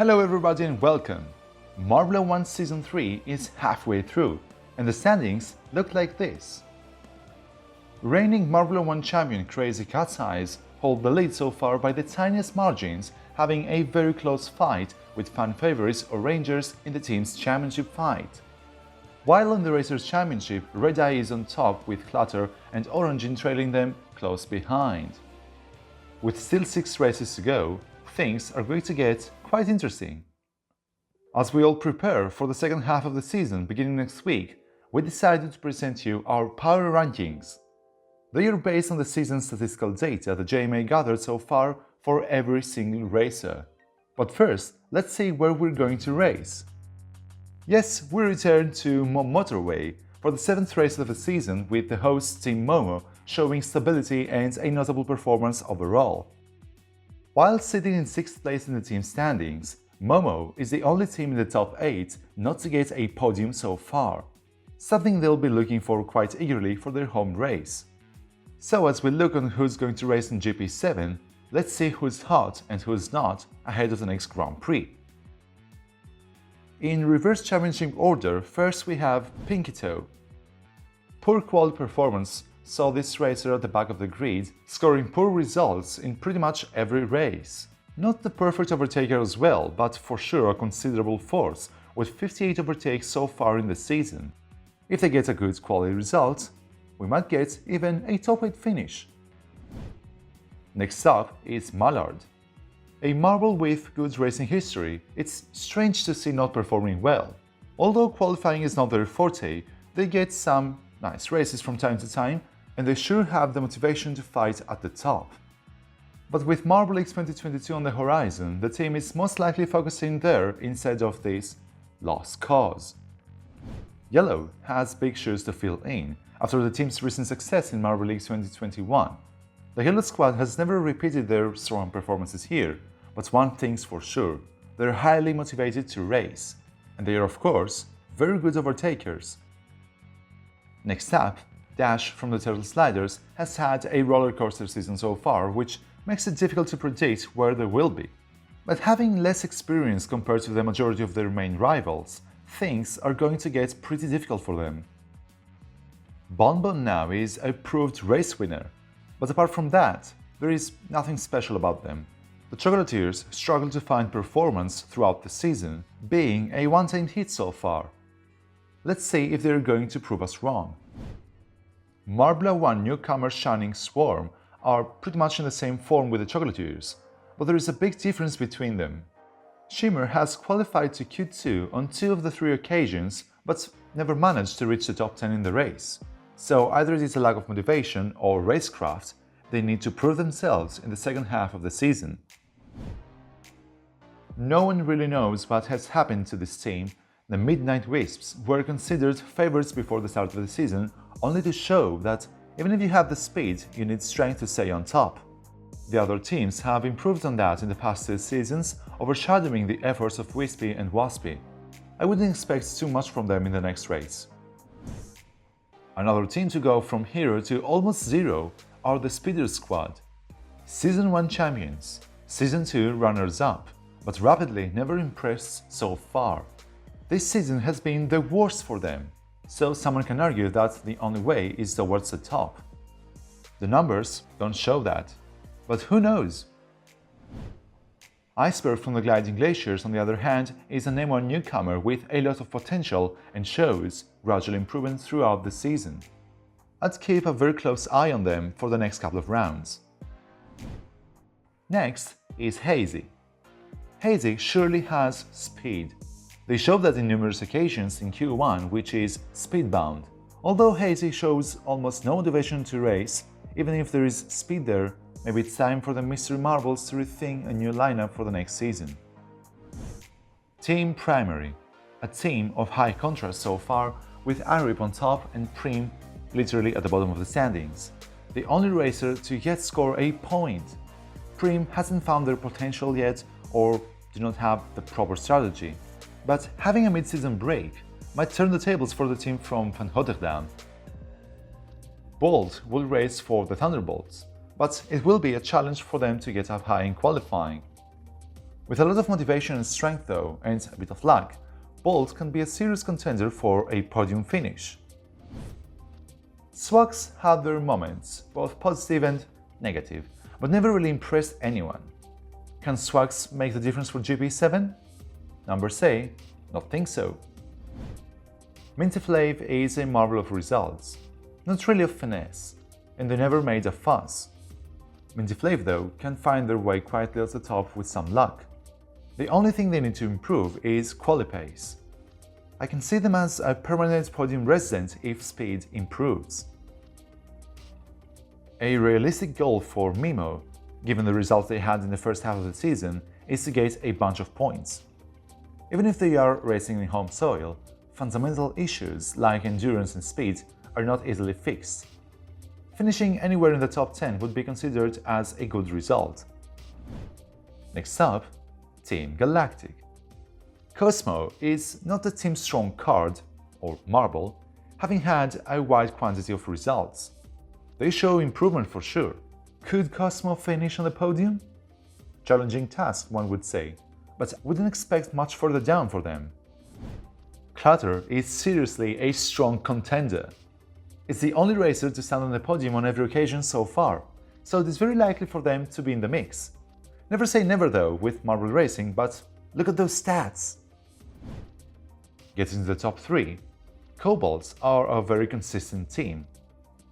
Hello everybody and welcome! Marbula 1 Season 3 is halfway through, and the standings look like this. Reigning Marbula 1 champion Crazy Cat's Eyes hold the lead so far by the tiniest margins, having a very close fight with fan favorites or Rangers in the team's championship fight. While in the Racers' Championship, Red Eye is on top with Clutter and Orangin trailing them close behind. With still 6 races to go, things are going to get quite interesting. As we all prepare for the second half of the season beginning next week, we decided to present you our power rankings. They are based on the season's statistical data the JMA gathered so far for every single racer. But first, let's see where we're going to race. Yes, we return to Momotorway for the 7th race of the season, with the host Team Momo showing stability and a notable performance overall. While sitting in 6th place in the team standings, Momo is the only team in the top 8 not to get a podium so far, something they'll be looking for quite eagerly for their home race. So as we look on who's going to race in GP7, let's see who's hot and who's not ahead of the next Grand Prix. In reverse championship order, first we have Pinky Toe. Poor quality performance saw this racer at the back of the grid, scoring poor results in pretty much every race. Not the perfect overtaker as well, but for sure a considerable force, with 58 overtakes so far in the season. If they get a good quality result, we might get even a top 8 finish. Next up is Mallard. A marble with good racing history, it's strange to see not performing well. Although qualifying is not their forte, they get some nice races from time to time, and they sure have the motivation to fight at the top. But with Marble X 2022 on the horizon, the team is most likely focusing there instead of this lost cause. Jelle has big shoes to fill in after the team's recent success in Marble X 2021. The Jelle squad has never repeated their strong performances here, but one thing's for sure, they're highly motivated to race, and they are of course very good overtakers. Next up, Dash from the Turtle Sliders has had a roller coaster season so far, which makes it difficult to predict where they will be. But having less experience compared to the majority of their main rivals, things are going to get pretty difficult for them. Bonbon now is a proved race winner, but apart from that, there is nothing special about them. The Chocolatiers struggle to find performance throughout the season, being a one-time hit so far. Let's see if they're going to prove us wrong. Marbula 1 newcomer Shining Swarm are pretty much in the same form with the Chocolatiers, but there is a big difference between them. Shimmer has qualified to Q2 on 2 of the 3 occasions, but never managed to reach the top 10 in the race. So either it is a lack of motivation or racecraft, they need to prove themselves in the second half of the season. No one really knows what has happened to this team. The Midnight Wisps were considered favorites before the start of the season, only to show that even if you have the speed, you need strength to stay on top. The other teams have improved on that in the past 2 seasons, overshadowing the efforts of Wispy and Waspy. I wouldn't expect too much from them in the next race. Another team to go from hero to almost zero are the Speeder Squad. Season 1 champions, Season 2 runners-up, but rapidly never impressed so far. This season has been the worst for them, so someone can argue that the only way is towards the top. The numbers don't show that, but who knows? Iceberg from the Gliding Glaciers, on the other hand, is an M1 newcomer with a lot of potential and shows gradual improvement throughout the season. I'd keep a very close eye on them for the next couple of rounds. Next is Hazy. Hazy surely has speed. They showed that in numerous occasions in Q1, which is speedbound. Although Hazy shows almost no motivation to race, even if there is speed there, maybe it's time for the Mystery Marbles to rethink a new lineup for the next season. Team Primary, a team of high contrast so far, with Arip on top and Prim literally at the bottom of the standings. The only racer to yet score a point. Prim hasn't found their potential yet or do not have the proper strategy, but having a mid-season break might turn the tables for the team from Van Rotterdam. Bolt will race for the Thunderbolts, but it will be a challenge for them to get up high in qualifying. With a lot of motivation and strength though, and a bit of luck, Bolt can be a serious contender for a podium finish. Swags had their moments, both positive and negative, but never really impressed anyone. Can Swags make the difference for GP7? Numbers say, not think so. Minty Flav is a marvel of results, not really of finesse, and they never made a fuss. Minty Flav though can find their way quietly at the top with some luck. The only thing they need to improve is quali pace. I can see them as a permanent podium resident if speed improves. A realistic goal for Mimo, given the results they had in the first half of the season, is to get a bunch of points. Even if they are racing in home soil, fundamental issues like endurance and speed are not easily fixed. Finishing anywhere in the top 10 would be considered as a good result. Next up, Team Galactic. Cosmo is not the team's strong card, or marble, having had a wide quantity of results. They show improvement for sure. Could Cosmo finish on the podium? Challenging task, one would say, but wouldn't expect much further down for them. Clutter is seriously a strong contender. It's the only racer to stand on the podium on every occasion so far, so it is very likely for them to be in the mix. Never say never though with marble racing, but look at those stats. Getting to the top 3, Cobalts are a very consistent team.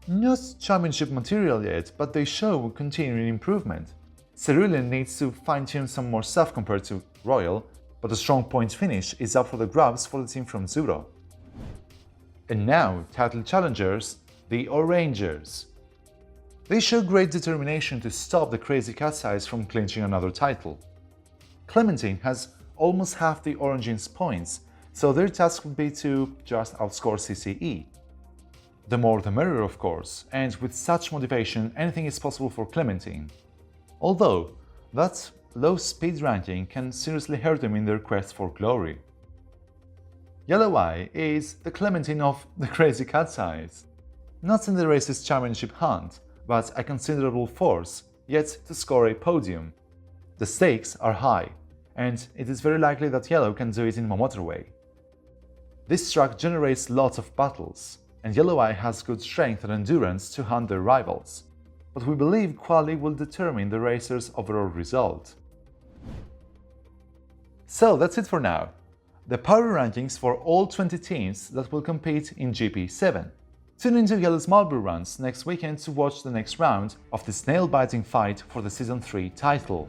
Not championship material yet, but they show continuing improvement. Cerulean needs to fine-tune some more stuff compared to Royal, but a strong point finish is up for the grabs for the team from Zuro. And now, title challengers, the Orangers. They show great determination to stop the Crazy Cat's Eyes from clinching another title. Clementine has almost half the Orange's points, so their task would be to just outscore CCE. The more the merrier, of course, and with such motivation, anything is possible for Clementine. Although, that low speed ranking can seriously hurt them in their quest for glory. Jelle is the Clementine of the Crazy Cat's Eyes. Not in the race's championship hunt, but a considerable force, yet to score a podium. The stakes are high, and it is very likely that Jelle can do it in Momotorway. This track generates lots of battles, and Jelle has good strength and endurance to hunt their rivals, but we believe quali will determine the racer's overall result. So that's it for now. The power rankings for all 20 teams that will compete in GP7. Tune into Jelle's Marble runs next weekend to watch the next round of this nail-biting fight for the Season 3 title.